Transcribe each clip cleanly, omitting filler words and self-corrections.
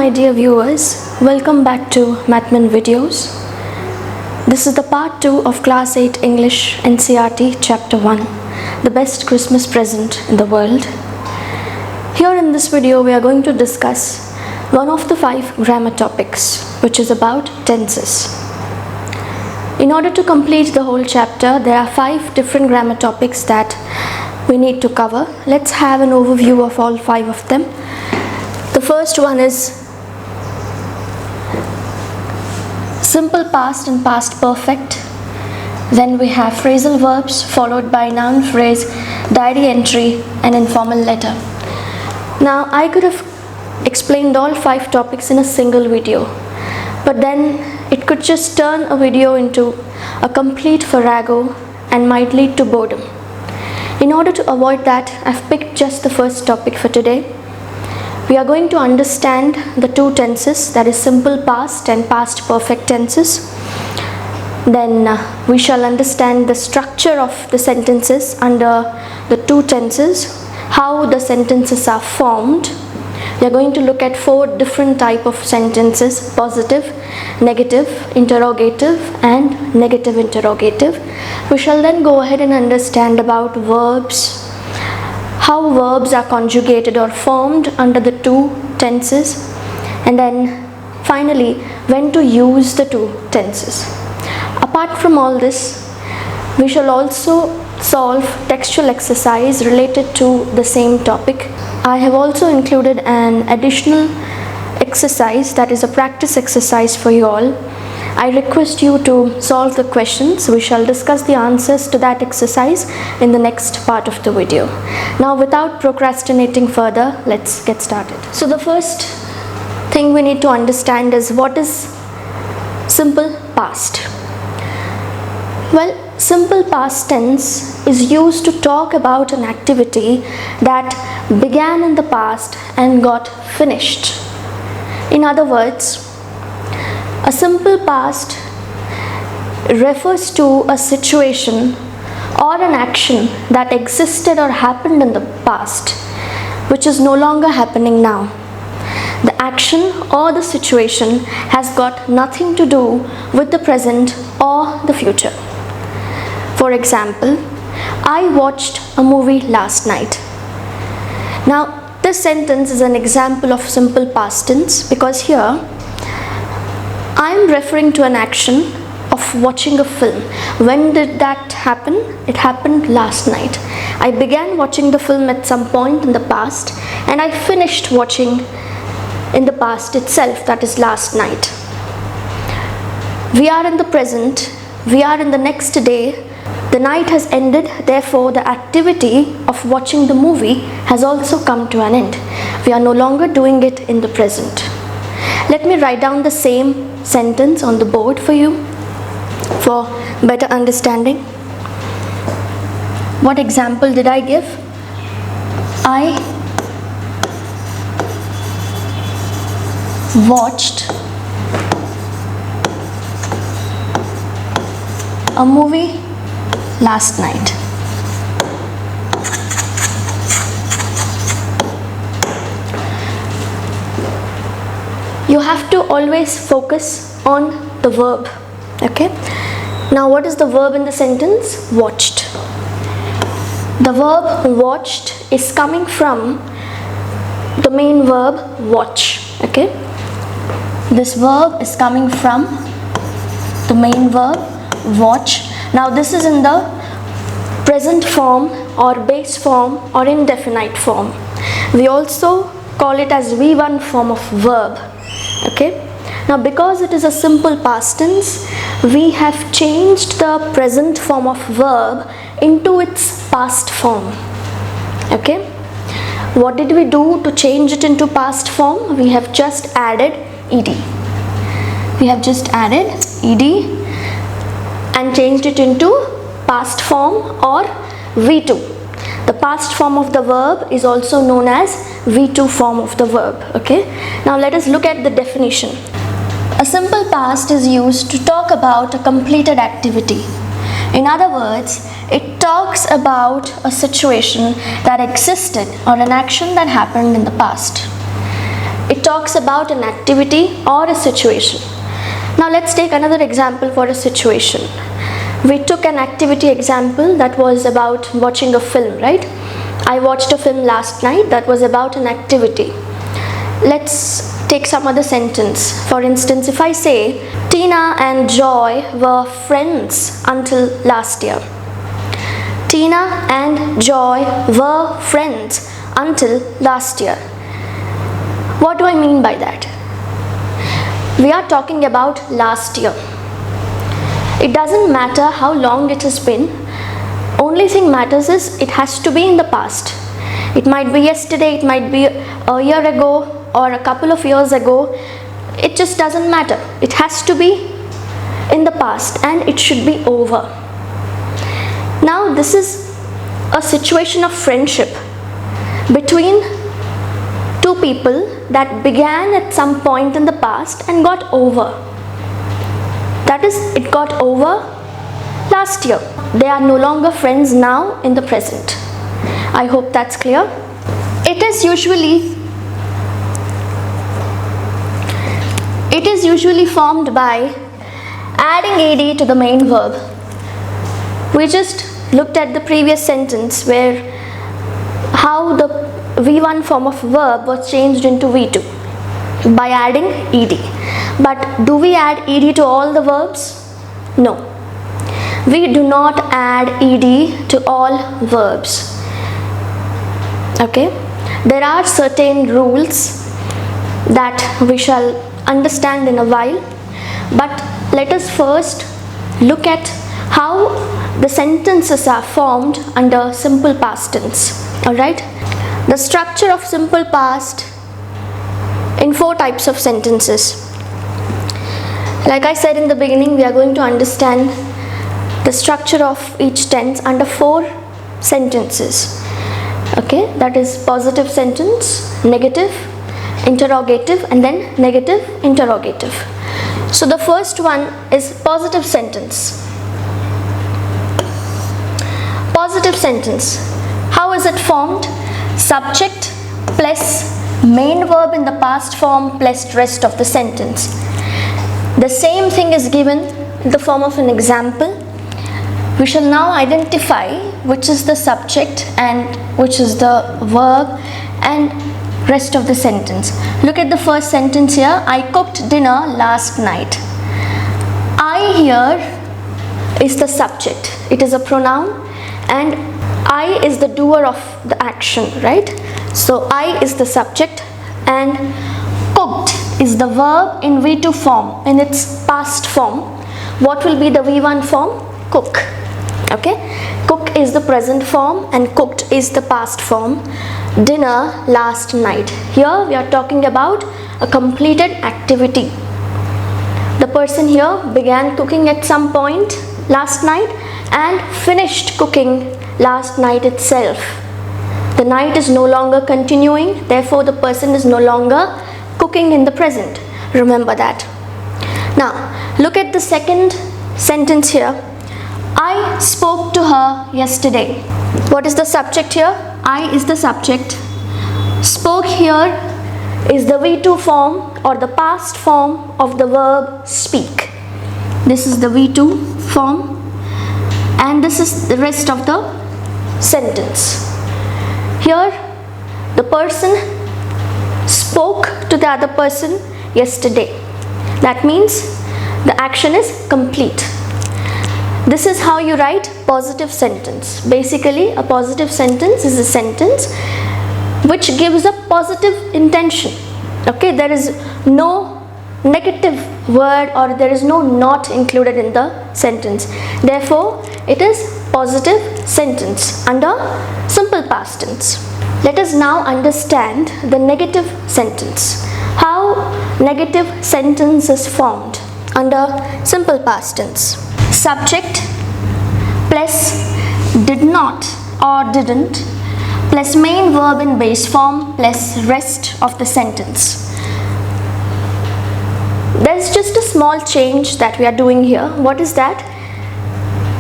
my dear viewers, welcome back to Mathman Videos. This is the part 2 of Class 8 English NCERT Chapter 1, the best Christmas present in the world. Here in this video we are going to discuss one of the 5 grammar topics, which is about tenses. In order to complete the whole chapter, there are 5 different grammar topics that we need to cover. Let's have an overview of all 5 of them. The first one is simple past and past perfect. Then we have phrasal verbs followed by noun phrase, diary entry and informal letter. Now I could have explained all 5 topics in a single video, but then it could just turn a video into a complete farrago and might lead to boredom. In order to avoid that, I've picked just the first topic for today. We are going to understand the 2 tenses, that is simple past and past perfect tenses. Then we shall understand the structure of the sentences under the 2 tenses, how the sentences are formed. We are going to look at 4 different types of sentences: positive, negative, interrogative and negative interrogative. We shall then go ahead and understand about verbs, how verbs are conjugated or formed under the 2 tenses, and then finally when to use the 2 tenses. Apart from all this, we shall also solve textual exercise related to the same topic. I have also included an additional exercise, that is a practice exercise for you all. I request you to solve the questions. We shall discuss the answers to that exercise in the next part of the video. Now, without procrastinating further, let's get started. So the first thing we need to understand is what is simple past. Well, simple past tense is used to talk about an activity that began in the past and got finished. In other words, a simple past refers to a situation or an action that existed or happened in the past, which is no longer happening now. The action or the situation has got nothing to do with the present or the future. For example, I watched a movie last night. Now, this sentence is an example of simple past tense because here I am referring to an action of watching a film. When did that happen? It happened last night. I began watching the film at some point in the past and I finished watching in the past itself, that is last night. We are in the present, we are in the next day. The night has ended, therefore the activity of watching the movie has also come to an end. We are no longer doing it in the present. Let me write down the same sentence on the board for you for better understanding. What example did I give? I watched a movie last night. You have to always focus on the verb. Okay? Now, what is the verb in the sentence? Watched. The verb watched is coming from the main verb watch. Okay? This verb is coming from the main verb watch. Now, this is in the present form or base form or indefinite form. We also call it as V1 form of verb. Okay? Now, because it is a simple past tense, we have changed the present form of verb into its past form. Okay? What did we do to change it into past form? We have just added ed. We have just added ed and changed it into past form or V2. The past form of the verb is also known as V2 form of the verb. Okay? Now let us look at the definition. A simple past is used to talk about a completed activity. In other words, it talks about a situation that existed or an action that happened in the past. It talks about an activity or a situation. Now let's take another example for a situation. We took an activity example that was about watching a film, right? I watched a film last night that was about an activity. Let's take some other sentence. For instance, if I say, Tina and Joy were friends until last year. Tina and Joy were friends until last year. What do I mean by that? We are talking about last year. It doesn't matter how long it has been. Only thing matters is it has to be in the past. It might be yesterday, it might be a year ago or a couple of years ago. It just doesn't matter. It has to be in the past and it should be over. Now this is a situation of friendship between two people that began at some point in the past and got over. That is, it got over last year. They are no longer friends now in the present. I hope that's clear. It is usually formed by adding ed to the main verb. We just looked at the previous sentence where how the V1 form of verb was changed into V2 by adding ed. But do we add ed to all the verbs? No. We do not add ed to all verbs. Okay? There are certain rules that we shall understand in a while, but let us first look at how the sentences are formed under simple past tense. Alright? The structure of simple past in 4 types of sentences. Like I said in the beginning, we are going to understand the structure of each tense under 4 sentences. Okay, that is positive sentence, negative, interrogative, and then negative interrogative. So the first one is positive sentence. Positive sentence. How is it formed? Subject plus main verb in the past form plus rest of the sentence. The same thing is given in the form of an example. We shall now identify which is the subject and which is the verb and rest of the sentence. Look at the first sentence here. I cooked dinner last night. I here is the subject. It is a pronoun and I is the doer of the action, right? So I is the subject and cooked is the verb in V2 form, in its past form. What will be the V1 form? Cook. Okay, cook is the present form and cooked is the past form. Dinner last night. Here we are talking about a completed activity. The person here began cooking at some point last night and finished cooking last night itself. The night is no longer continuing, therefore the person is no longer cooking in the present. Remember that. Now look at the second sentence here. I spoke to her yesterday. What is the subject here? I is the subject. Spoke here is the V2 form or the past form of the verb speak. This is the V2 form and this is the rest of the sentence. Here the person spoke to the other person yesterday. That means the action is complete. This is how you write positive sentence. Basically, a positive sentence is a sentence which gives a positive intention. Okay, there is no negative word or there is no not included in the sentence. Therefore, it is positive sentence under simple past tense. Let us now understand the negative sentence. How negative sentence is formed under simple past tense. Subject plus did not or didn't plus main verb in base form plus rest of the sentence. There's just a small change that we are doing here. What is that?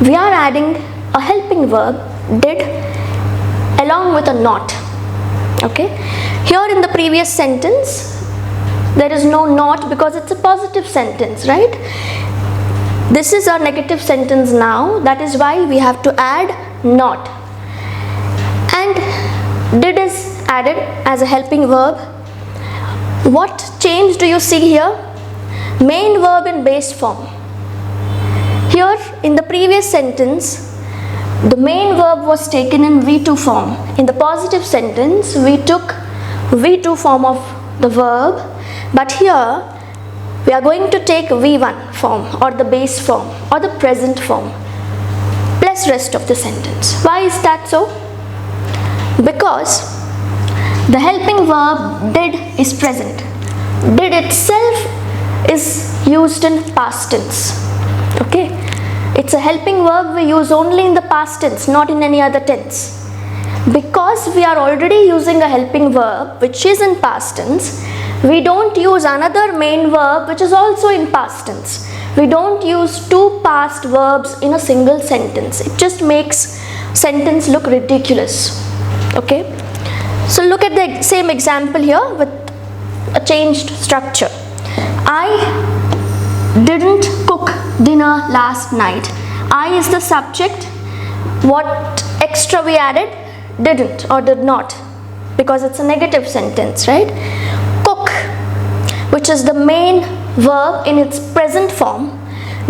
We are adding a helping verb did along with a not. Okay. Here in the previous sentence There is no not because it's a positive sentence, right? This is a negative sentence now. That is why we have to add not. And did is added as a helping verb. What change do you see here? Main verb in base form. Here in the previous sentence, the main verb was taken in V2 form. In the positive sentence, we took V2 form of the verb, but here we are going to take V1 form or the base form or the present form plus rest of the sentence. Why is that so? Because the helping verb did is present. Did itself is used in past tense. Okay, it's a helping verb we use only in the past tense, not in any other tense. Because we are already using a helping verb which is in past tense, we don't use another main verb which is also in past tense. We don't use two past verbs in a single sentence. It just makes sentence look ridiculous. Okay, so look at the same example here with a changed structure. I didn't cook dinner last night. I is the subject. What extra we added? Didn't or did not, because it's a negative sentence, right? Cook, which is the main verb in its present form,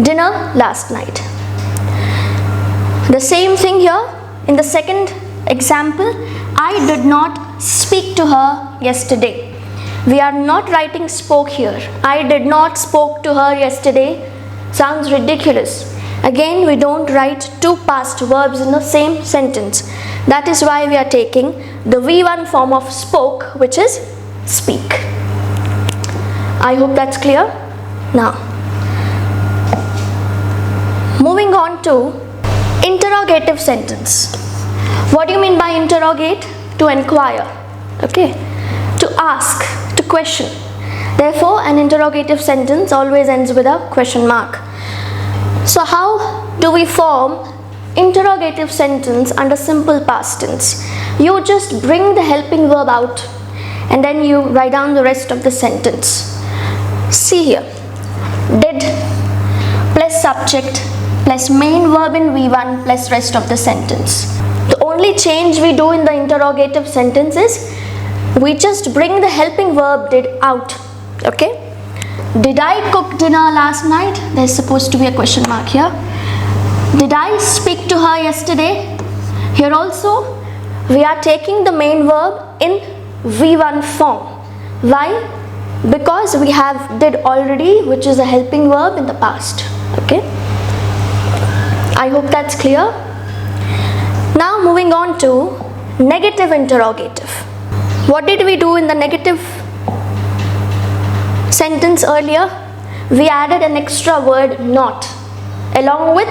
dinner last night. The same thing here in the second example. I did not speak to her yesterday. We are not writing spoke here. I did not spoke to her yesterday. Sounds ridiculous. Again, we don't write two past verbs in the same sentence. That is why we are taking the V1 form of spoke, which is speak. I hope that's clear. Now, moving on to interrogative sentence. What do you mean by interrogate? To inquire. Okay, to ask, to question. Therefore, an interrogative sentence always ends with a question mark. So how do we form interrogative sentence under simple past tense? You just bring the helping verb out and then you write down the rest of the sentence. See here, did plus subject plus main verb in V1 plus rest of the sentence. The only change we do in the interrogative sentence is we just bring the helping verb did out. Okay, did I cook dinner last night? There's supposed to be a question mark here. Did I speak to her yesterday? Here also we are taking the main verb in V1 form. Why? Because we have did already, which is a helping verb in the past. Okay, I hope that's clear. Now moving on to negative interrogative. What did we do in the negative sentence earlier? We added an extra word not along with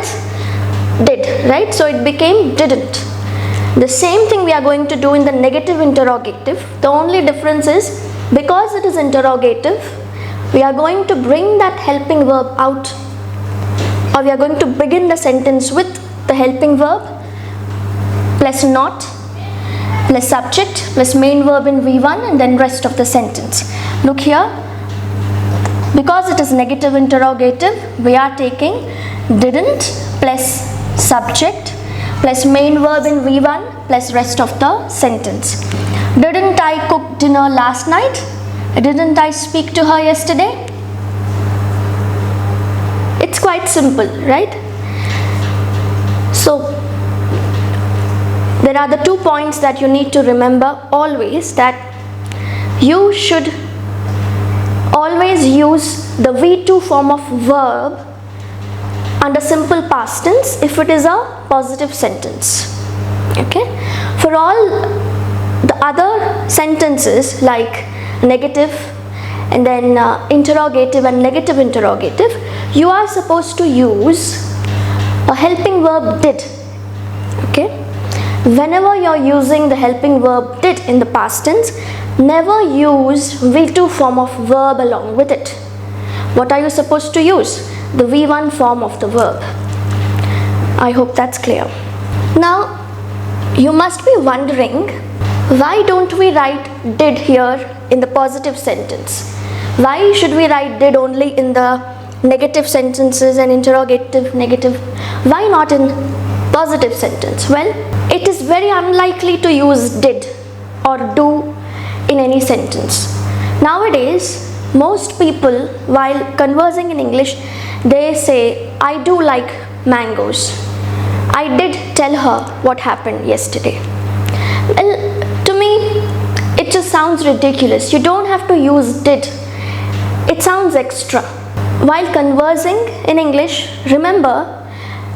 did, right? So it became didn't. The same thing we are going to do in the negative interrogative. The only difference is because it is interrogative, we are going to bring that helping verb out, or we are going to begin the sentence with the helping verb plus not plus subject plus main verb in V1 and then rest of the sentence. Look here, because it is negative interrogative, we are taking didn't plus subject plus main verb in V1 plus rest of the sentence. Didn't I cook dinner last night? Didn't I speak to her yesterday? It's quite simple, right? So there are the 2 points that you need to remember always, that you should always use the V2 form of verb under simple past tense if it is a positive sentence. Okay, for all the other sentences like negative and then interrogative and negative interrogative, you are supposed to use a helping verb did. Okay, whenever you are using the helping verb did in the past tense, never use V2 form of verb along with it. What are you supposed to use? The V1 form of the verb. I hope that's clear. Now you must be wondering, why don't we write did here in the positive sentence? Why should we write did only in the negative sentences and interrogative negative? Why not in positive sentence? Well, it is very unlikely to use did or do in any sentence. Nowadays, most people while conversing in English, they say, I do like mangoes. I did tell her what happened yesterday. Well, to me, it just sounds ridiculous. You don't have to use did. It sounds extra. While conversing in English, remember,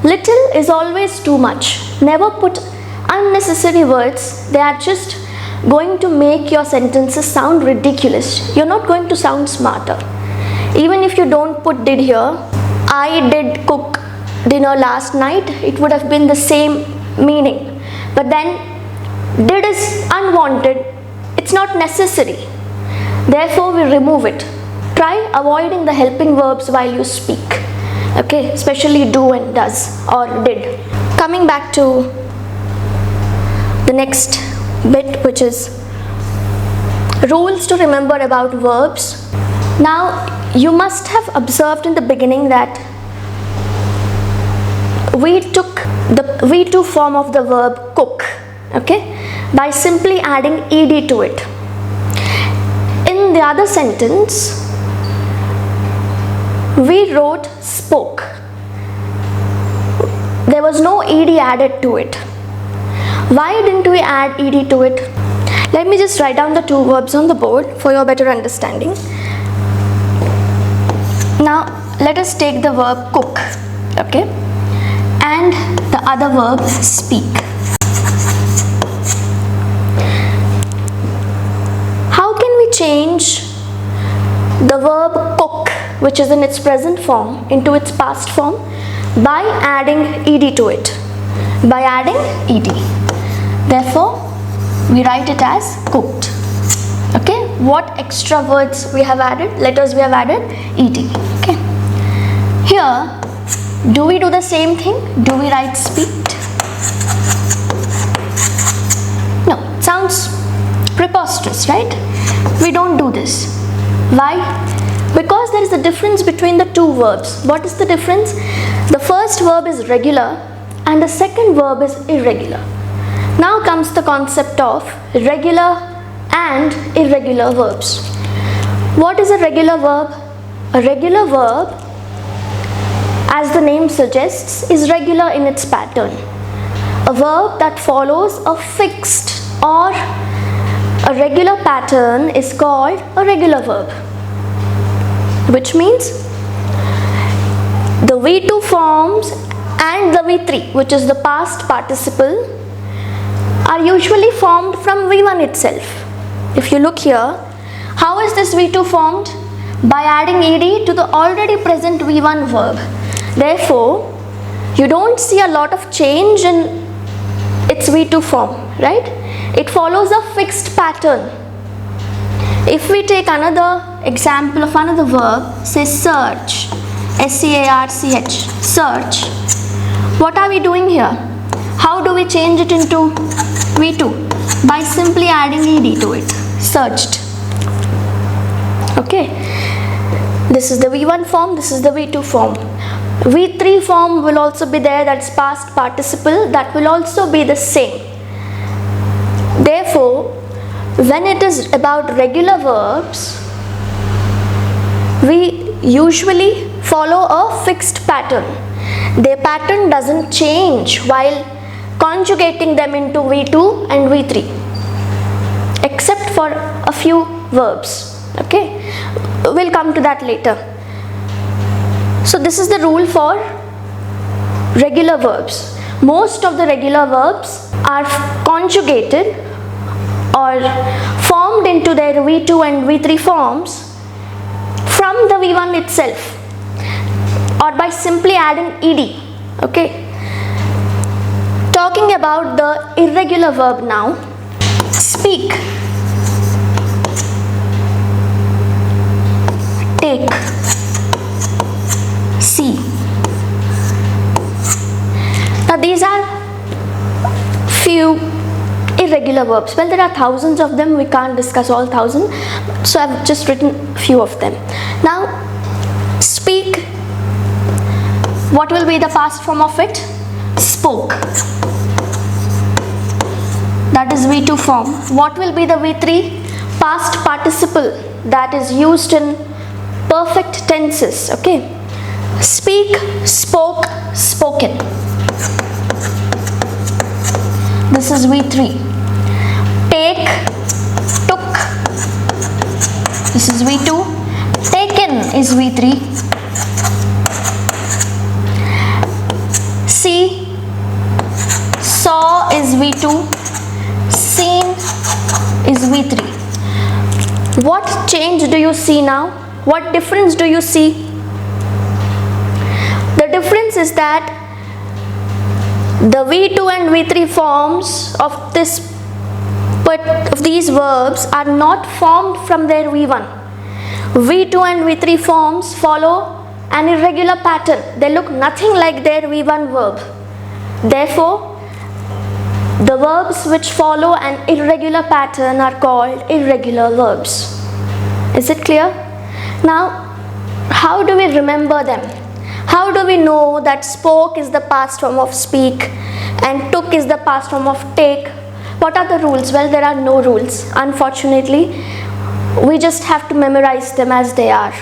little is always too much. Never put unnecessary words. They are just going to make your sentences sound ridiculous. You're not going to sound smarter. Even if you don't put did here, I did cook dinner last night, it would have been the same meaning. But then did is unwanted. It's not necessary. Therefore, we remove it. Try avoiding the helping verbs while you speak. Okay, especially do and does or did. Coming back to the next bit, which is rules to remember about verbs. Now, you must have observed in the beginning that we took the V2 form of the verb cook, okay, by simply adding ed to it. In the other sentence, we wrote spoke. There was no ed added to it. Why didn't we add ed to it? Let me just write down the two verbs on the board for your better understanding. Now, let us take the verb cook, okay, and the other verb speak. How can we change the verb cook, which is in its present form, into its past form? By adding ed to it. By adding ed. Therefore, we write it as cooked. Okay, what extra words we have added, letters we have added? Ed. Okay. Here, do we do the same thing? Do we write speak? No, it sounds preposterous, right? We don't do this. Why? Because there is a difference between the two verbs. What is the difference? The first verb is regular and the second verb is irregular. Now comes the concept of regular and irregular verbs. What is a regular verb? A regular verb, as the name suggests, is regular in its pattern. A verb that follows a fixed or a regular pattern is called a regular verb, which means the V2 forms and the V3, which is the past participle, are usually formed from V1 itself. If you look here, how is this V2 formed? By adding ed to the already present V1 verb. Therefore, you don't see a lot of change in its V2 form, right? It follows a fixed pattern. If we take another example of another verb, say search, S-E-A-R-C-H, search. What are we doing here? How do we change it into V2? By simply adding ed to it, searched. Okay, this is the V1 form, this is the V2 form. V3 form will also be there, that's past participle, that will also be the same. Therefore, when it is about regular verbs, we usually follow a fixed pattern. Their pattern doesn't change while conjugating them into V2 and V3, except for a few verbs. Okay, we'll come to that later. So this is the rule for regular verbs. Most of the regular verbs are conjugated or formed into their V2 and V3 forms from the V1 itself, or by simply adding ed. Okay, talking about the irregular verb now. Speak, take, see. Now these are few irregular irregular verbs? Well, there are thousands of them. We can't discuss all thousand, so I've just written few of them. Now, speak. What will be the past form of it? Spoke. That is V2 form. What will be the V3? Past participle, that is used in perfect tenses. Okay. Speak, spoke, spoken. This is V3. Take, took. This is V2. Taken is V3. See, saw is V2. Seen is V3. What change do you see now? What difference do you see? The difference is that the V2 and V3 forms of these verbs are not formed from their V1. V2 and V3 forms follow an irregular pattern. They look nothing like their V1 verb. Therefore, the verbs which follow an irregular pattern are called irregular verbs. Is it clear? Now, how do we remember them? How do we know that spoke is the past form of speak and took is the past form of take? What are the rules? Well, there are no rules. Unfortunately, we just have to memorize them as they are.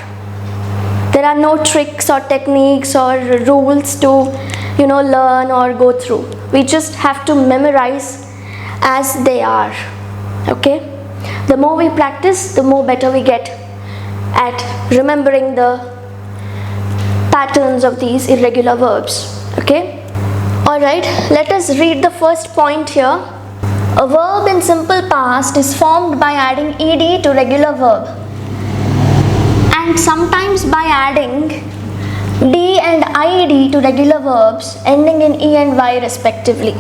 There are no tricks or techniques or rules to learn or go through. We just have to memorize as they are. Okay? The more we practice, the more better we get at remembering the patterns of these irregular verbs. Okay? Alright, let us read the first point here. A verb in simple past is formed by adding ed to regular verb and sometimes by adding d and id to regular verbs ending in e and y respectively.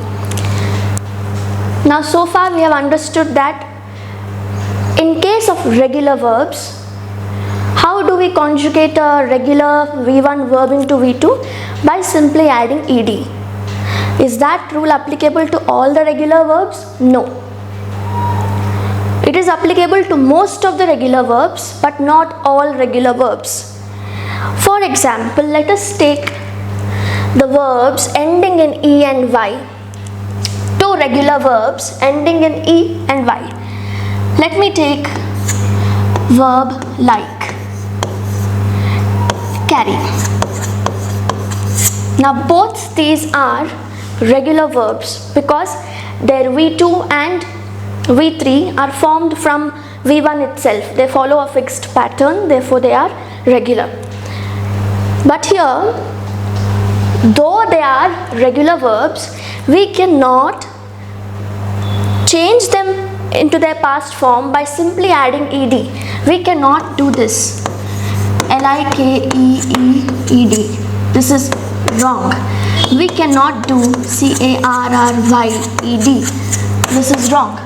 Now, so far we have understood that in case of regular verbs, how do we conjugate a regular V1 verb into V2? By simply adding ed. Is that rule applicable to all the regular verbs? No. It is applicable to most of the regular verbs, but not all regular verbs. For example, let us take the verbs ending in e and y, two regular verbs ending in e and y. Let me take verb like, carry. Now both these are regular verbs because their V2 and V3 are formed from V1 itself. They follow a fixed pattern, therefore they are regular. But here, though they are regular verbs, we cannot change them into their past form by simply adding ed. We cannot do this. L-I-K-E-E-E-D. This is wrong. We cannot do C-A-R-R-Y-E-D. This is wrong.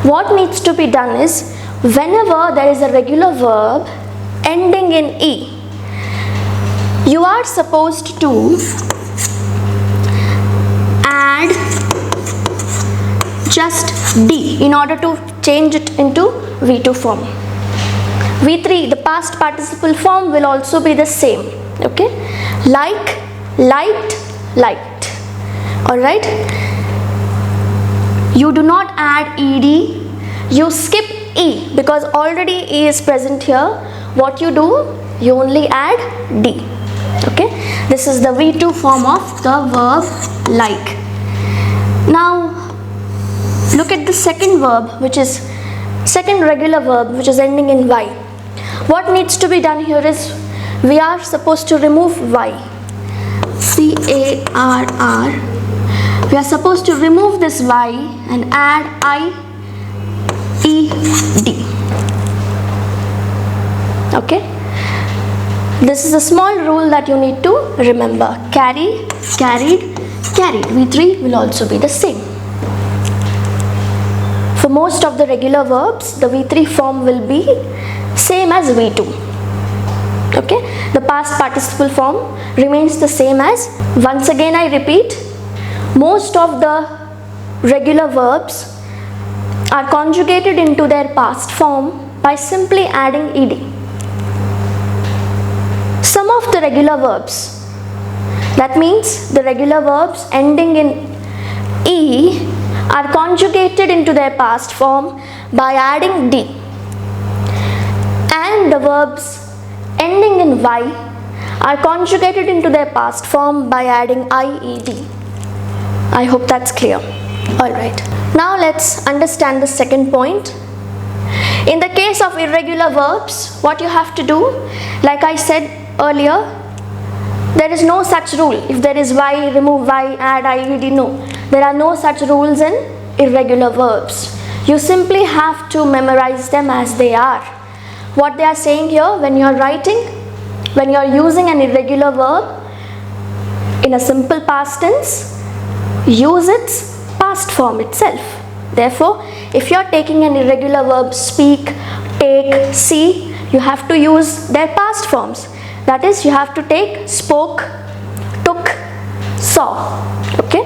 What needs to be done is, whenever there is a regular verb ending in E, you are supposed to add just D in order to change it into V2 form. V3, the past participle form, will also be the same. Okay? Like, liked, liked. Alright? You do not add ed, you skip e because already e is present here. What you do? You only add d. Okay? This is the V2 form of the verb like. Now, look at the second verb, which is second regular verb, which is ending in y. What needs to be done here is, we are supposed to remove y. C-A-R-R. We are supposed to remove this y and add I-E-D. Okay? This is a small rule that you need to remember. Carry, carried, carried. V3 will also be the same. For most of the regular verbs, the V3 form will be same as V2. Okay? The past participle form remains the same as, once again I repeat, most of the regular verbs are conjugated into their past form by simply adding ed. Some of the regular verbs, that means the regular verbs ending in e, are conjugated into their past form by adding d, and the verbs ending in y are conjugated into their past form by adding ied. I hope that's clear. Alright, now let's understand the second point. In the case of irregular verbs, what you have to do, like I said earlier, there is no such rule. If there is y, remove y, add ied, no. There are no such rules in irregular verbs. You simply have to memorize them as they are. What they are saying here, when you are writing, when you are using an irregular verb in a simple past tense, use its past form itself. Therefore, if you are taking an irregular verb speak, take, see, you have to use their past forms. That is, you have to take spoke, took, saw. Okay?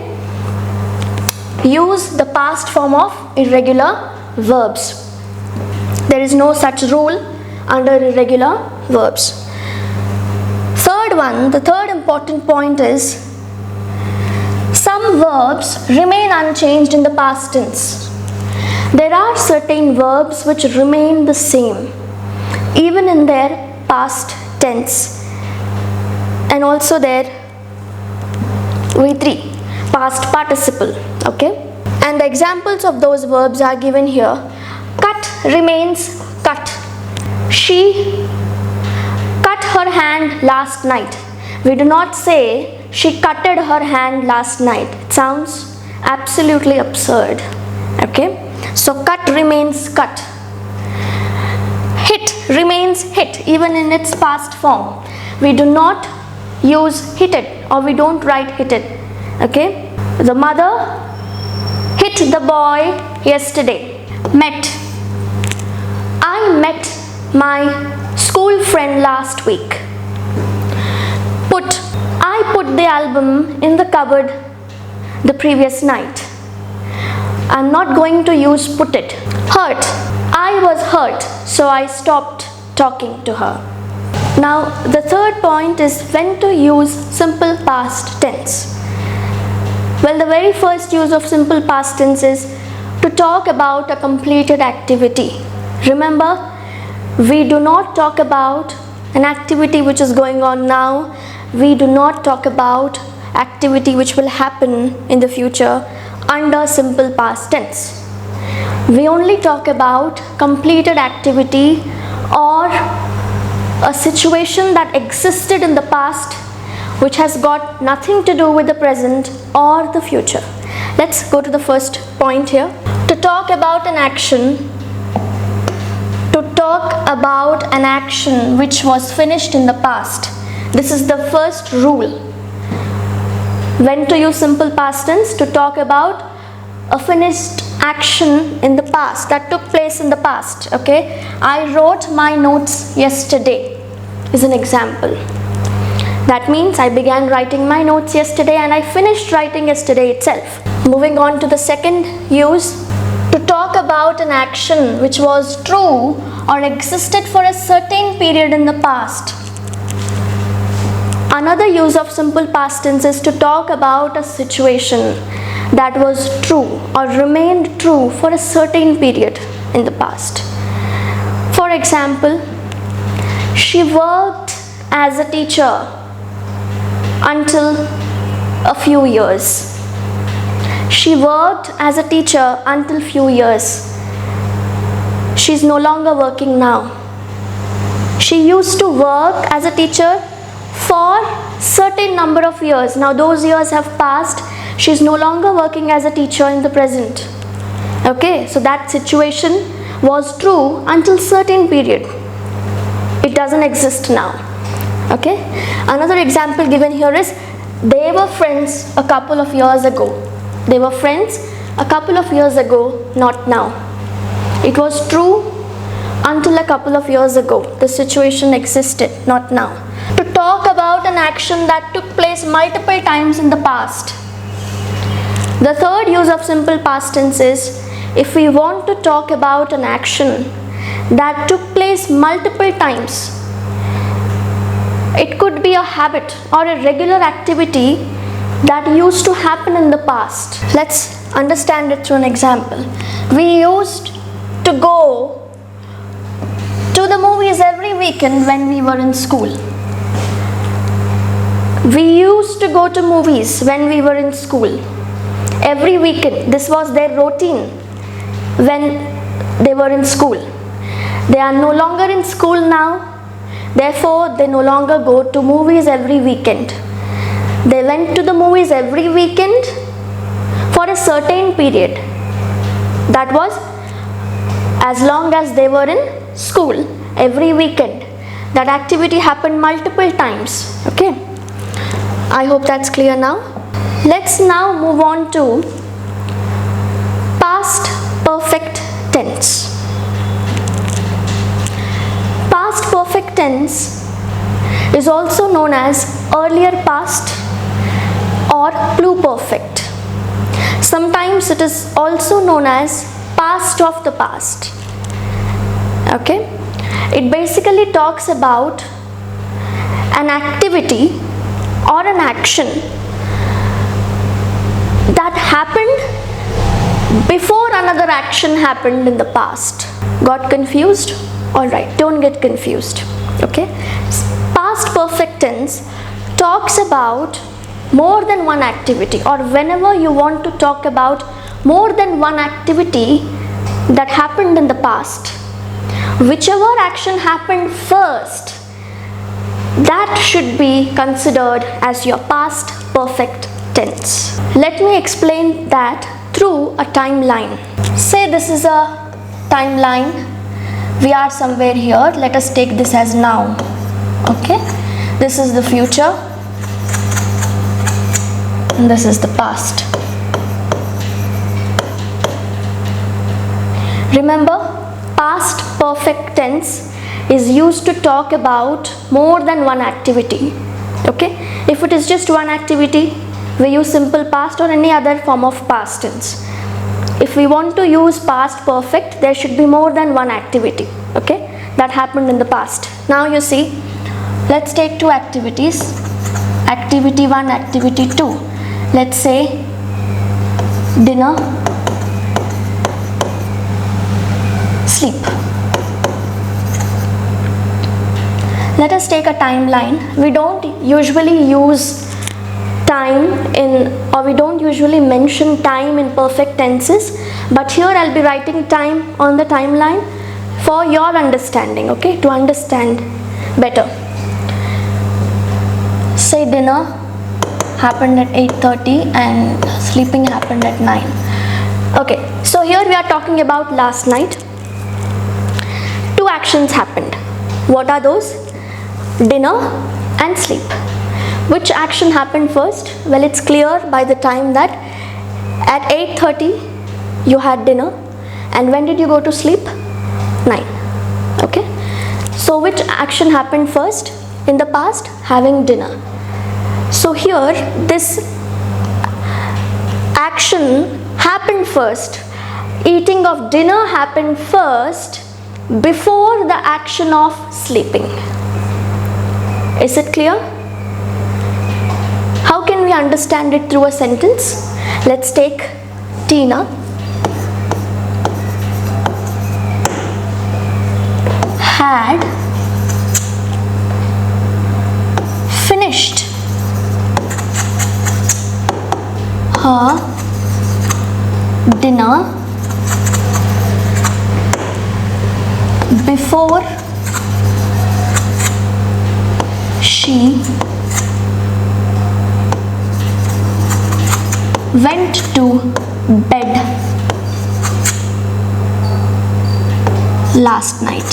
Use the past form of irregular verbs. There is no such rule under irregular verbs. Third one, the third important point is, some verbs remain unchanged in the past tense. There are certain verbs which remain the same even in their past tense, and also their V3, past participle. Okay, and the examples of those verbs are given here. Cut remains cut. She cut her hand last night. We do not say she cutted her hand last night. It sounds absolutely absurd. Okay, so cut remains cut. Hit remains hit even in its past form. We do not use hit it, or we don't write hit it. Okay, the mother hit the boy yesterday. Met. I met my school friend last week. Put. I put the album in the cupboard the previous night. I'm not going to use put it. Hurt. I was hurt, so I stopped talking to her. Now, the third point is when to use simple past tense. Well, the very first use of simple past tense is to talk about a completed activity. Remember, we do not talk about an activity which is going on now. We do not talk about activity which will happen in the future under simple past tense. We only talk about completed activity or a situation that existed in the past which has got nothing to do with the present or the future. Let's go to the first point here. To talk about an action, which was finished in the past. This is the first rule. When to use simple past tense? To talk about a finished action in the past, that took place in the past. Okay, I wrote my notes yesterday is an example. That means I began writing my notes yesterday and I finished writing yesterday itself. Moving on to the second use, to talk about an action which was true or existed for a certain period in the past. Another use of simple past tense is to talk about a situation that was true or remained true for a certain period in the past. For example, she worked as a teacher until a few years. She worked as a teacher until few years. She's no longer working now. She used to work as a teacher for certain number of years. Now those years have passed. She's no longer working as a teacher in the present. Okay, so that situation was true until certain period. It doesn't exist now. Okay, another example given here is they were friends a couple of years ago. They were friends a couple of years ago, not now. It was true until a couple of years ago. The situation existed, not now. To talk about an action that took place multiple times in the past. The third use of simple past tense is if we want to talk about an action that took place multiple times, it could be a habit or a regular activity that used to happen in the past. Let's understand it through an example. We used to go to the movies every weekend when we were in school. We used to go to movies when we were in school. Every weekend. This was their routine when they were in school. They are no longer in school now. Therefore, they no longer go to movies every weekend. They went to the movies every weekend for a certain period. That was as long as they were in school, every weekend. That activity happened multiple times. Okay, I hope that's clear now. Let's now move on to past perfect tense. Past perfect tense is also known as earlier past or pluperfect. Sometimes it is also known as past of the past. Okay, it basically talks about an activity or an action that happened before another action happened in the past. Got confused? Alright, don't get confused. Okay, past perfect tense talks about more than one activity, or whenever you want to talk about more than one activity that happened in the past, whichever action happened first, that should be considered as your past perfect tense. Let me explain that through a timeline. Say this is a timeline. We are somewhere here. Let us take this as now. Okay, this is the future and this is the past. Remember, past perfect tense is used to talk about more than one activity. Okay, if it is just one activity, we use simple past or any other form of past tense. If we want to use past perfect, there should be more than one activity, okay, that happened in the past. Now you see, let's take two activities, activity 1, activity 2. Let's say dinner, sleep. Let us take a timeline. We don't usually use time in, or we don't usually mention time in perfect tenses, but here I'll be writing time on the timeline for your understanding, okay, to understand better. Say dinner happened at 8:30 and sleeping happened at 9. Okay, so here we are talking about last night. Two actions happened. What are those? Dinner and sleep. Which action happened first? Well, it's clear by the time that at 8:30 you had dinner, and when did you go to sleep? 9. Okay, so which action happened first in the past? Having dinner. So here this action happened first. Eating of dinner happened first before the action of sleeping. Is it clear? How can we understand it through a sentence? Let's take Tina had finished her dinner before she went to bed last night.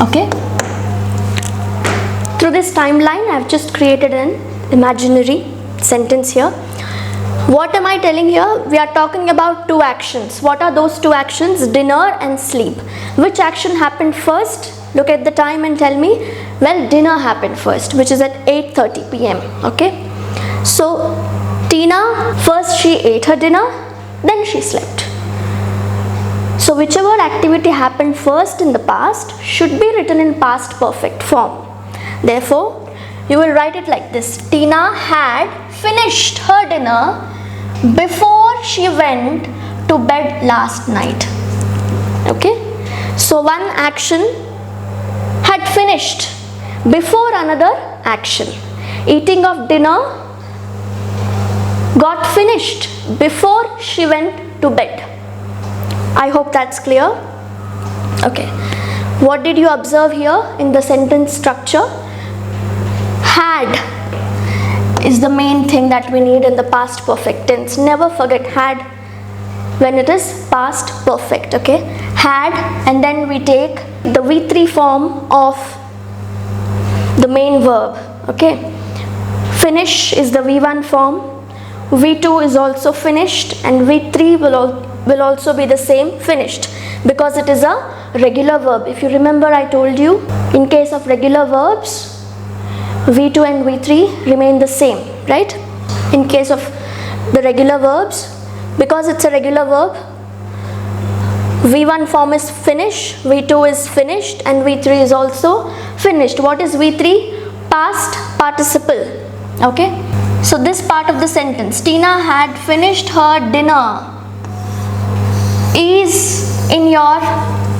Okay, through this timeline I have just created an imaginary sentence here. What am I telling here? We are talking about two actions. What are those two actions? Dinner and sleep. Which action happened first? Look at the time and tell me. Well, dinner happened first, which is at 8:30 p.m. Okay, so Tina, first she ate her dinner then she slept. So whichever activity happened first in the past should be written in past perfect form. Therefore, you will write it like this: Tina had finished her dinner before she went to bed last night. Okay? So one action had finished before another action. Eating of dinner got finished before she went to bed. I hope that's clear. Okay. What did you observe here in the sentence structure? Had is the main thing that we need in the past perfect tense. Never forget had when it is past perfect. Okay. Had, and then we take the V3 form of the main verb. Okay. Finish is the V1 form. V2 is also finished, and V3 will also be the same, finished, because it is a regular verb. If you remember, I told you in case of regular verbs, V2 and V3 remain the same, right? In case of the regular verbs, because it's a regular verb, V1 form is finish, V2 is finished, and V3 is also finished. What is V3? Past participle. Okay? So this part of the sentence, Tina had finished her dinner, is in your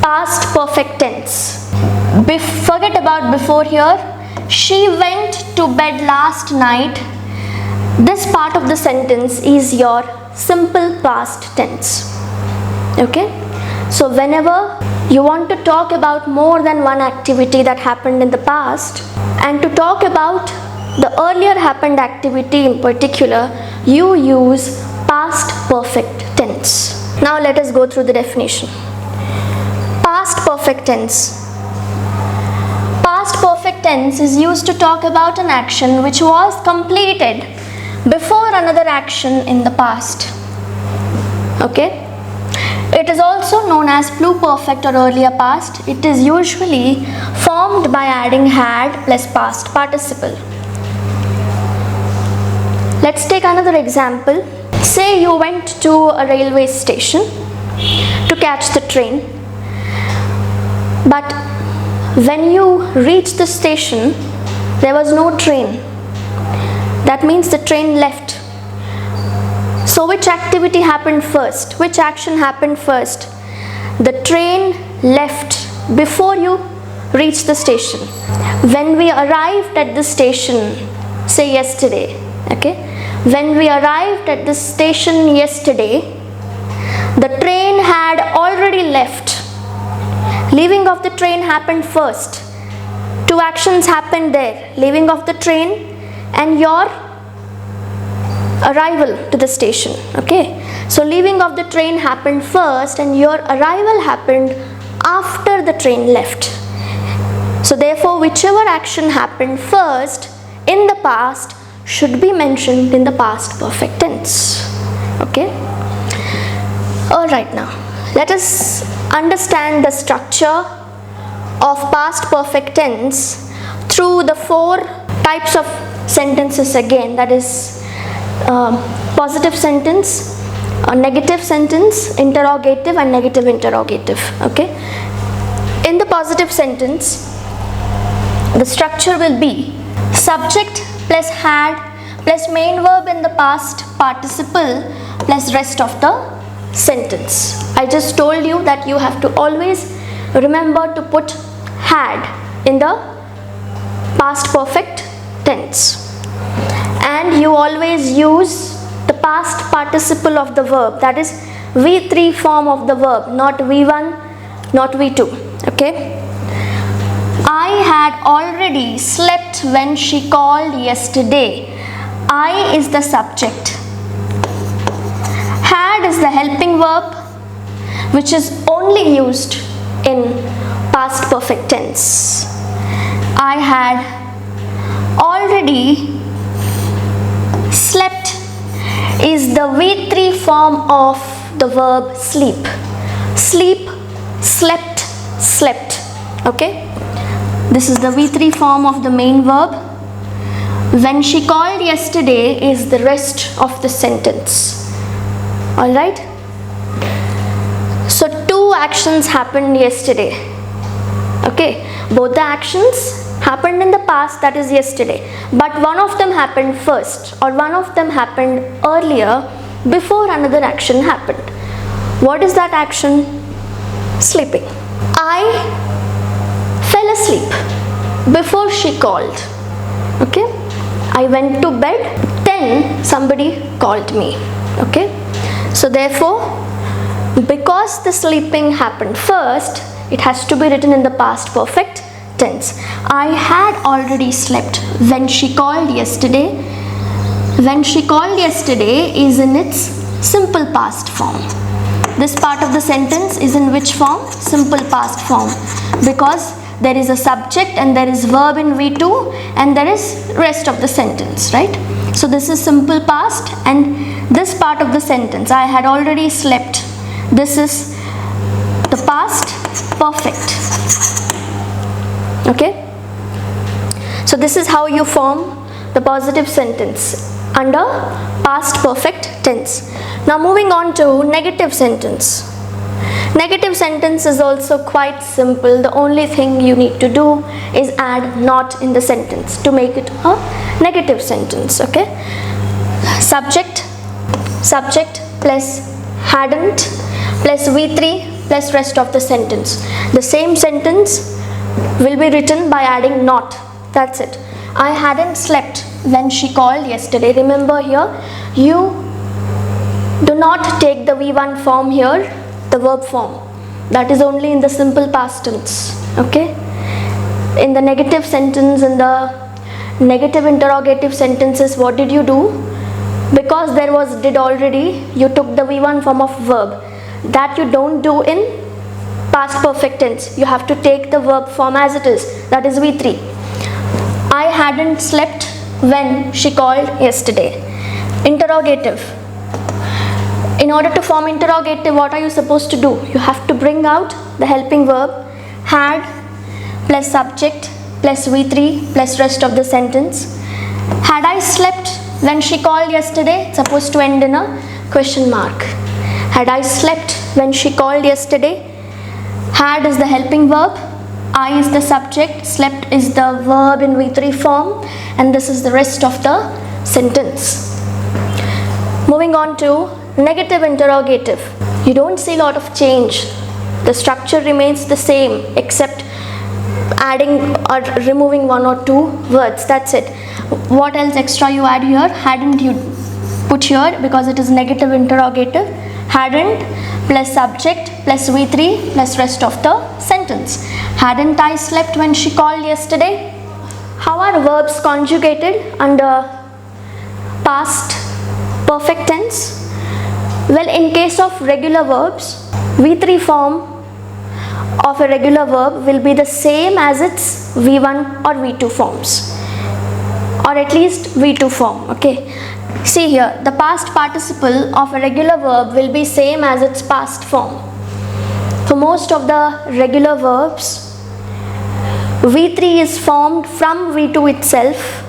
past perfect tense. Forget about before here. She went to bed last night. This part of the sentence is your simple past tense. Okay? So whenever you want to talk about more than one activity that happened in the past, and to talk about the earlier happened activity in particular, you use past perfect tense. Now let us go through the definition. Past perfect tense. Past perfect tense is used to talk about an action which was completed before another action in the past. Okay? It is also known as pluperfect or earlier past. It is usually formed by adding had plus past participle. Let's take another example. Say you went to a railway station to catch the train, but when you reached the station, there was no train. That means the train left. So which activity happened first? Which action happened first? The train left before you reached the station. When we arrived at the station, say yesterday, okay? When we arrived at the station yesterday, the train had already left. Leaving of the train happened first. Two actions happened there. Leaving of the train and your arrival to the station. Okay. So leaving of the train happened first and your arrival happened after the train left. So therefore, whichever action happened first in the past should be mentioned in the past perfect tense. Okay. Alright, now let us understand the structure of past perfect tense through the four types of sentences again, that is positive sentence, negative sentence, interrogative and negative interrogative. Okay. In the positive sentence, the structure will be subject plus had plus main verb in the past participle plus rest of the sentence. I just told you that you have to always remember to put had in the past perfect tense, and you always use the past participle of the verb, that is V3 form of the verb, not V1, not V2. Okay. I had already slept when she called yesterday. I is the subject. Had is the helping verb which is only used in past perfect tense. I had already slept is the V3 form of the verb sleep. Sleep, slept, slept. Okay. This is the V3 form of the main verb. When she called yesterday is the rest of the sentence. Alright. actions happened yesterday. Okay, both the actions happened in the past, that is yesterday, but one of them happened first, or one of them happened earlier before another action happened. What is that action? Sleeping. I fell asleep before she called. Okay, I went to bed, then somebody called me. Okay, so therefore, because the sleeping happened first, it has to be written in the past perfect tense. I had already slept when she called yesterday. When she called yesterday is in its simple past form. This part of the sentence is in which form? Simple past form, because there is a subject and there is verb in V2 and there is rest of the sentence, right? So this is simple past, and this part of the sentence, I had already slept, this is the past perfect. Okay, so this is how you form the positive sentence under past perfect tense. Now moving on to negative sentence. Negative sentence is also quite simple. The only thing you need to do is add not in the sentence to make it a negative sentence. Okay, subject plus hadn't plus V3 plus rest of the sentence. The same sentence will be written by adding not. That's it. I hadn't slept when she called yesterday. Remember here, you do not take the V1 form here, the verb form. That is only in the simple past tense. Okay, in the negative sentence, in the negative interrogative sentences, what did you do? Because there was did already, you took the V1 form of verb. That you don't do in past perfect tense. You have to take the verb form as it is, that is V3. I hadn't slept when she called yesterday. Interrogative. In order to form interrogative, what are you supposed to do? You have to bring out the helping verb had plus subject plus V3 plus rest of the sentence. Had I slept when she called yesterday? It's supposed to end in a question mark. Had I slept when she called yesterday? Had is the helping verb, I is the subject, slept is the verb in V3 form, and this is the rest of the sentence. Moving on to negative interrogative. You don't see a lot of change. The structure remains the same except adding or removing one or two words. That's it. What else extra you add here? Hadn't you put here because it is negative interrogative. Hadn't plus subject plus V3 plus rest of the sentence. Hadn't I slept when she called yesterday? How are verbs conjugated under past perfect tense? Well, in case of regular verbs, V3 form of a regular verb will be the same as its V1 or V2 forms, or at least V2 form. Okay, see here, the past participle of a regular verb will be same as its past form. For most of the regular verbs, V3 is formed from V2 itself,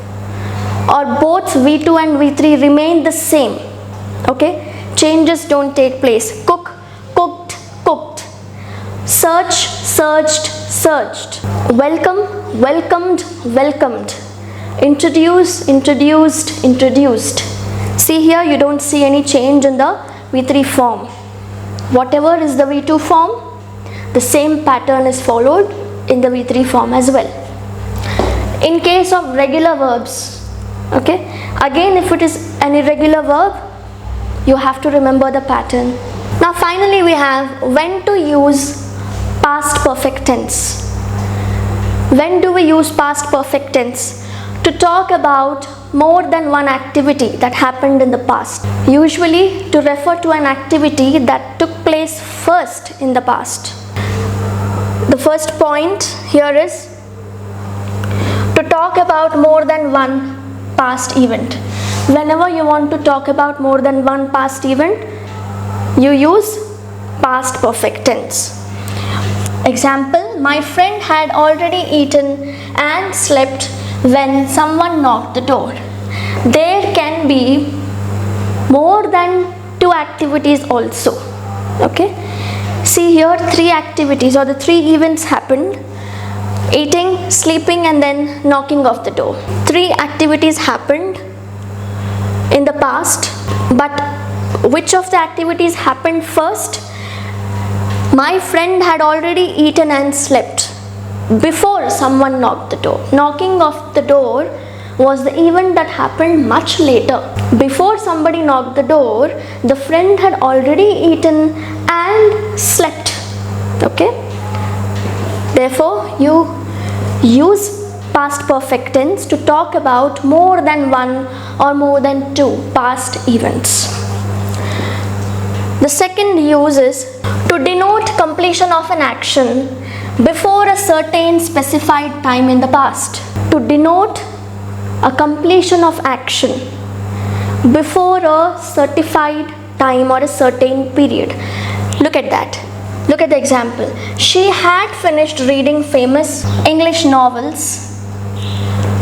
or both V2 and V3 remain the same. Okay, changes don't take place. Cook, cooked, cooked. Search, searched, searched. Welcome, welcomed, welcomed. Introduce, introduced, introduced. See here, you don't see any change in the V3 form. Whatever is the V2 form, the same pattern is followed in the V3 form as well. In case of regular verbs, okay, again if it is an irregular verb, you have to remember the pattern. Now finally we have when to use past perfect tense. When do we use past perfect tense? To talk about more than one activity that happened in the past. Usually to refer to an activity that took place first in the past. The first point here is to talk about more than one past event. Whenever you want to talk about more than one past event, you use past perfect tense. Example, my friend had already eaten and slept when someone knocked the door. There can be more than two activities also. Okay, See here, three activities or the three events happened: eating, sleeping, and then knocking of the door. Three activities happened in the past, but which of the activities happened first? My friend had already eaten and slept before someone knocked the door. Knocking of the door was the event that happened much later. Before somebody knocked the door, the friend had already eaten and slept. Okay? Therefore, you use past perfect tense to talk about more than one or more than two past events. The second use is to denote completion of an action before a certain specified time in the past. To denote a completion of action before a certified time or a certain period. Look at that. Look at the example. She had finished reading famous English novels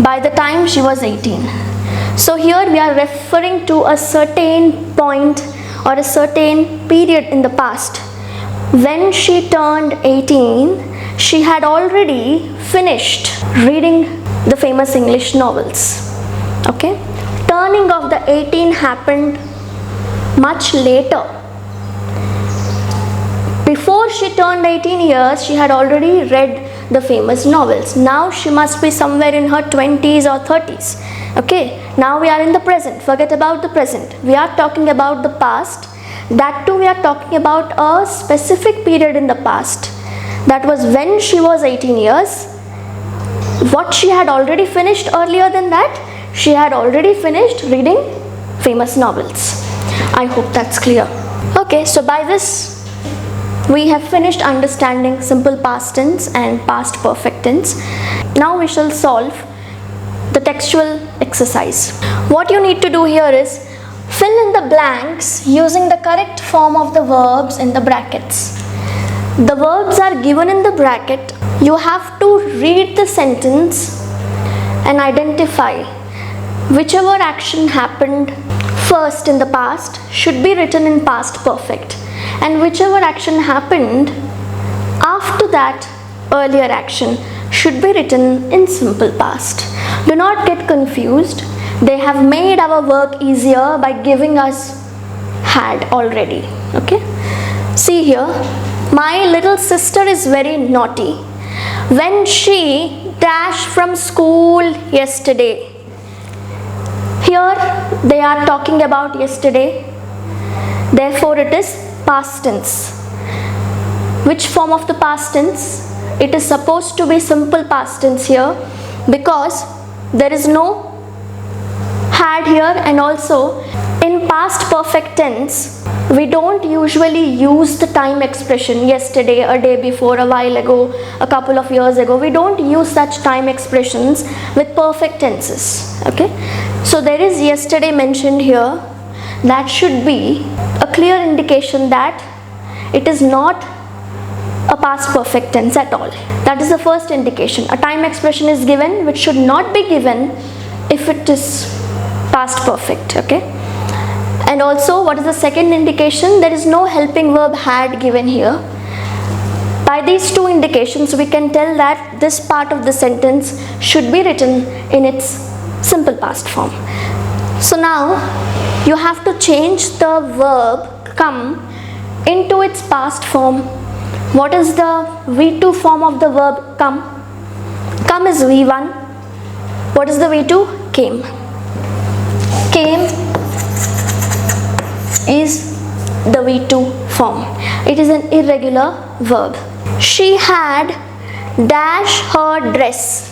by the time she was 18. So here we are referring to a certain point or a certain period in the past. When she turned 18, she had already finished reading the famous English novels. Okay? Turning of the 18 happened much later. Before she turned 18 years, she had already read the famous novels. Now she must be somewhere in her 20s or 30s. Okay? Now we are in the present. Forget about the present. We are talking about the past. That too we are talking about a specific period in the past. That was when she was 18 years. What she had already finished earlier than that? She had already finished reading famous novels. I hope that's clear. Okay, so by this we have finished understanding simple past tense and past perfect tense. Now we shall solve the textual exercise. What you need to do here is fill in the blanks using the correct form of the verbs in the brackets. The verbs are given in the bracket. You have to read the sentence and identify whichever action happened first in the past should be written in past perfect, and whichever action happened after that earlier action should be written in simple past. Do not get confused. They have made our work easier by giving us had already. Okay? See here, my little sister is very naughty. When she dashed from school yesterday. Here they are talking about yesterday. Therefore it is past tense. Which form of the past tense? It is supposed to be simple past tense here because there is no had here, and also in past perfect tense we don't usually use the time expression yesterday, a day before, a while ago, a couple of years ago. We don't use such time expressions with perfect tenses. Okay, so there is yesterday mentioned here. That should be a clear indication that it is not a past perfect tense at all. That is the first indication. A time expression is given which should not be given if it is past perfect. Okay, and also what is the second indication? There is no helping verb had given here. By these two indications we can tell that this part of the sentence should be written in its simple past form. So now you have to change the verb come into its past form. What is the V2 form of the verb come? Come is V1. What is the V2? Came. Came is the V2 form. It is an irregular verb. She had dash her dress.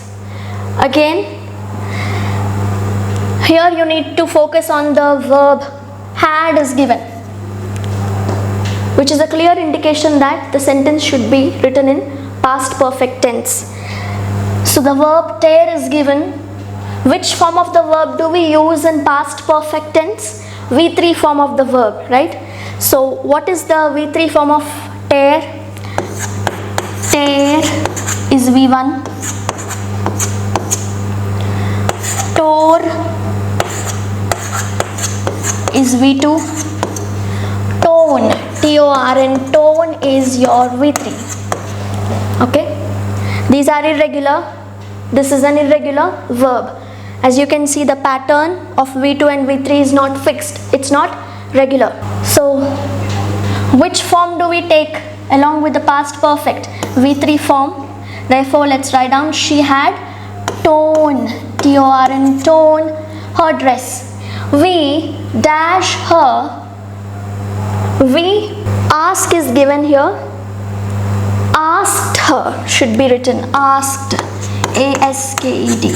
Again, here you need to focus on the verb had is given, which is a clear indication that the sentence should be written in past perfect tense. So the verb tear is given. Which form of the verb do we use in past perfect tense? V3 form of the verb, right? So what is the V3 form of tear? Tear is V1. Tore is V2. Tone, T-O-R-N, tone is your V3. Okay, these are irregular. This is an irregular verb. As you can see, the pattern of V2 and V3 is not fixed. It's not regular. So which form do we take along with the past perfect? V3 form. Therefore, let's write down she had torn, T-O-R-N, torn her dress. We dash her. We ask is given here. Asked her should be written asked, A-S-K-E-D,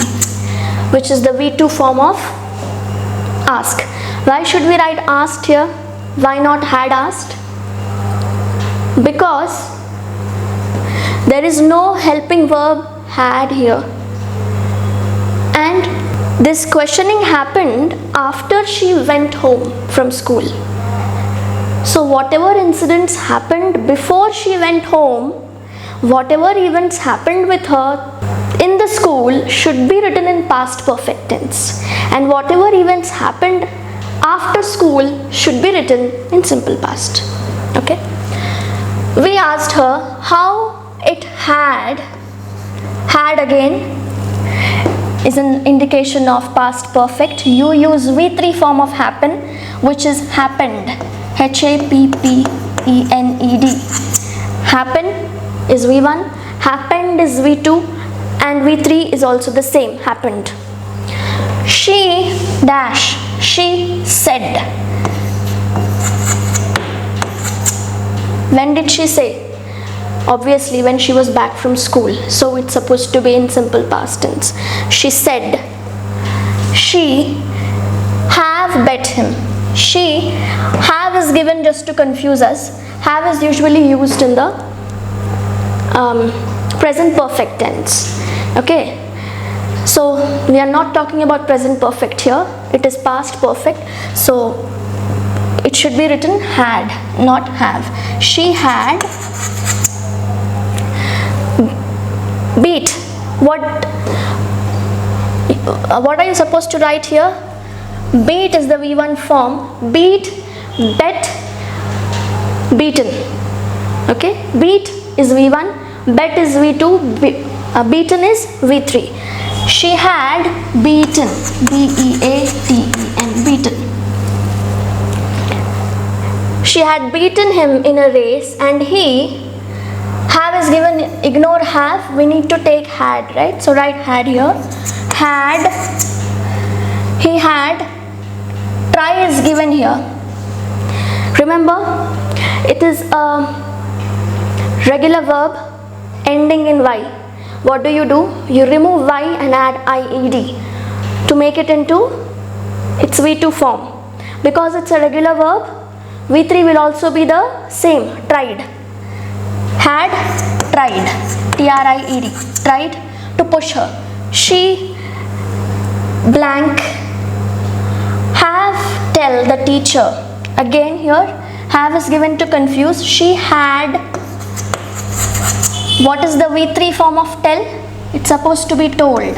which is the V2 form of ask. Why should we write asked here? Why not had asked? Because there is no helping verb had here, and this questioning happened after she went home from school. So whatever incidents happened before she went home, whatever events happened with her in the school should be written in past perfect tense, and whatever events happened after school should be written in simple past. Okay, we asked her how it had again is an indication of past perfect. You use V3 form of happen, which is happened, H-A-P-P-E-N-E-D. Happen is V1, happened is V2, and V3 is also the same, happened. She dash, she said. When did she say? Obviously when she was back from school, so it's supposed to be in simple past tense. She said. She have bet him. She have is given just to confuse us. Have is usually used in the present perfect tense. Okay, so we are not talking about present perfect here, it is past perfect, so it should be written had, not have. She had beat. What are you supposed to write here? Beat is the V1 form. Beat, bet, beaten. Okay, beat is V1, bet is V2, beaten is V3. She had beaten, B-E-A-T-E-N, beaten. She had beaten him in a race, and he, have is given, ignore have, we need to take had, right? So write had here. Had, he had, try is given here. Remember, it is a regular verb ending in Y. What do? You remove Y and add IED to make it into its V2 form. Because it's a regular verb, V3 will also be the same, tried. Had tried, T-R-I-E-D, tried to push her. She blank have tell the teacher. Again here, have is given to confuse. She had. What is the V3 form of tell? It's supposed to be told.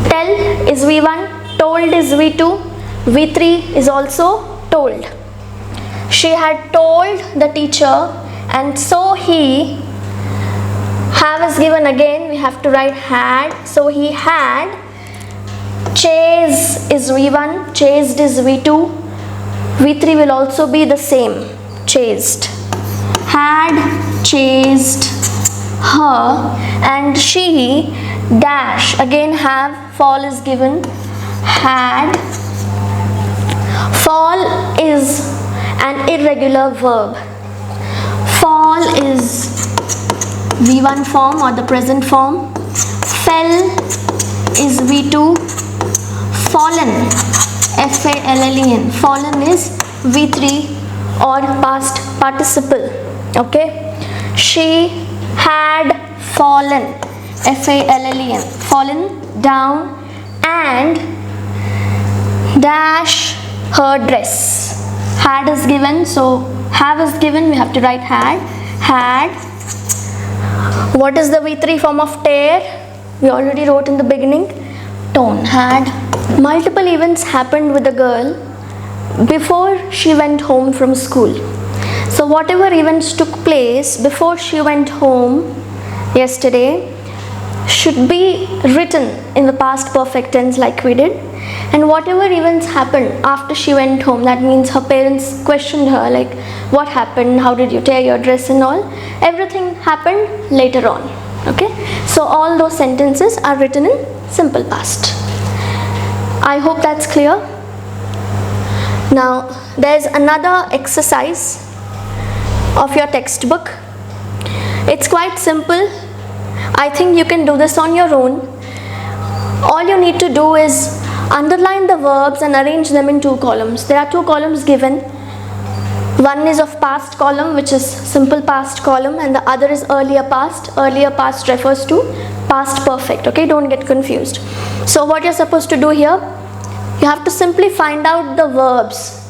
Tell is V1, told is V2, V3 is also told. She had told the teacher, and so he, have is given again, we have to write had, so he had. Chase is V1, chased is V2, V3 will also be the same, chased. Had chased her, and she dash, again have, fall is given, had. Fall is an irregular verb. Fall is V1 form or the present form. Fell is V2. Fallen, F-A-L-L-E-N, fallen is V3 or past participle. Okay, she had fallen, F-A-L-L-E-N, fallen down, and dash her dress. Had is given, so have is given, we have to write had. Had. What is the V3 form of tear? We already wrote in the beginning, torn. Had. Multiple events happened with the girl before she went home from school. So whatever events took place before she went home yesterday should be written in the past perfect tense like we did, and whatever events happened after she went home, that means her parents questioned her like what happened, how did you tear your dress and all, everything happened later on. Okay, so all those sentences are written in simple past. I hope that's clear. Now there's another exercise of your textbook. It's quite simple. I think you can do this on your own. All you need to do is underline the verbs and arrange them in 2 columns. There are 2 columns given. One is of past column, which is simple past column, and the other is earlier past. Earlier past refers to past perfect. Okay, don't get confused. So what you're supposed to do here, you have to simply find out the verbs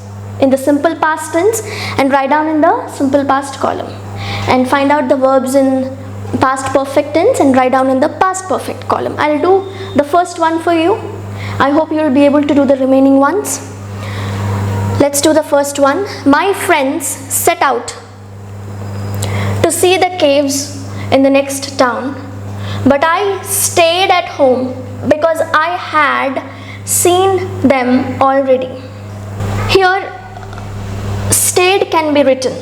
in the simple past tense and write down in the simple past column, and find out the verbs in past perfect tense and write down in the past perfect column. I'll do the first one for you. I hope you'll be able to do the remaining ones. Let's do the first one. My friends set out to see the caves in the next town, but I stayed at home because I had seen them already. Here, stayed can be written.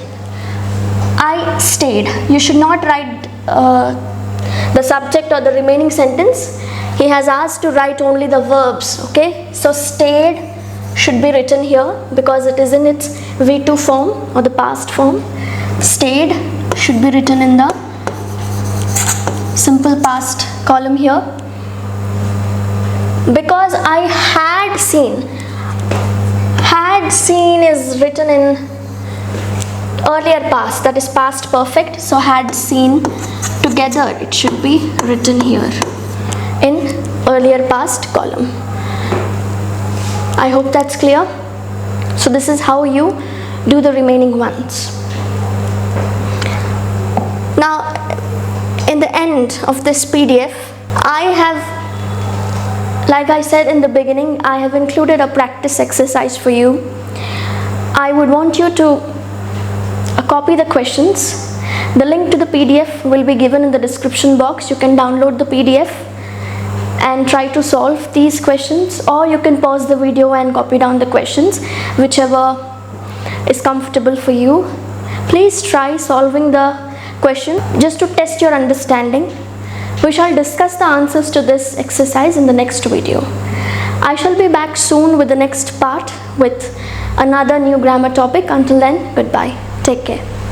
I stayed. You should not write the subject or the remaining sentence. He has asked to write only the verbs. Okay, so stayed should be written here because it is in its V2 form or the past form. Stayed should be written in the simple past column here. Because I had seen is written in earlier past, that is past perfect. So had seen together, it should be written here in earlier past column. I hope that's clear. So this is how you do the remaining ones. Now in the end of this PDF, I have, like I said in the beginning, I have included a practice exercise for you. I would want you to copy the questions. The link to the PDF will be given in the description box. You can download the PDF and try to solve these questions, or you can pause the video and copy down the questions, whichever is comfortable for you. Please try solving the question just to test your understanding. We shall discuss the answers to this exercise in the next video. I shall be back soon with the next part with another new grammar topic. Until then, goodbye. Take care.